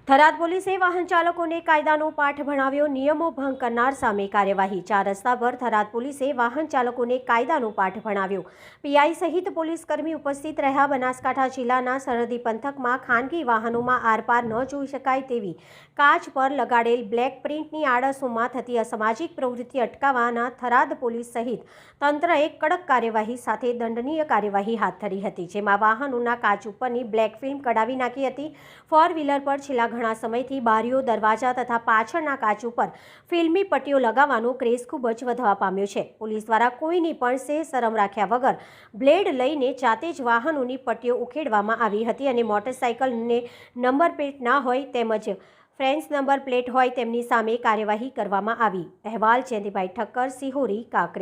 થરાદ પોલીસે વાહન ચાલકોને કાયદાનો પાઠ ભણાવ્યો, નિયમો ભંગ કરનાર સામે કાર્યવાહી। 4 રસ્તા પર થરાદ પોલીસે વાહન ચાલકોને કાયદાનો પાઠ ભણાવ્યો। પીઆઈ સહિત પોલીસ કર્મી ઉપસ્થિત રહ્યા। બનાસકાંઠા જિલ્લાના સરહદી પંથકમાં ખાનગી વાહનોમાં આરપાર ન જોઈ શકાય તેવી કાચ પર લગાડેલ બ્લેક પ્રિન્ટની આડશોમાં થતી અસામાજિક પ્રવૃત્તિ અટકાવવાના થરાદ પોલીસ સહિત તંત્રએ કડક કાર્યવાહી સાથે દંડનીય કાર્યવાહી હાથ ધરી હતી, જેમાં વાહનોના કાચ ઉપરની બ્લેક ફિલ્મ કઢાવી નાખી હતી। ફોર વ્હીલર પર છેલ્લા ઘણા સમયથી બારીઓ, દરવાજા તથા પાછળના કાચ ઉપર ફિલ્મી પટ્ટીઓ લગાવવાનો ક્રેઝ ખૂબ જ વધવા પામ્યો છે। પોલીસ દ્વારા કોઈની પણ શરમ રાખ્યા વગર બ્લેડ લઈને જાતે જ વાહનોની પટ્ટીઓ ઉખેડવામાં આવી હતી અને મોટરસાઇકલને નંબર પ્લેટ ના હોય તેમજ ફ્રેન્ચ નંબર પ્લેટ હોય તેમની સામે કાર્યવાહી કરવામાં આવી। અહેવાલ જયંતિભાઈ ઠક્કર, સિહોરી, કાંકરેજ।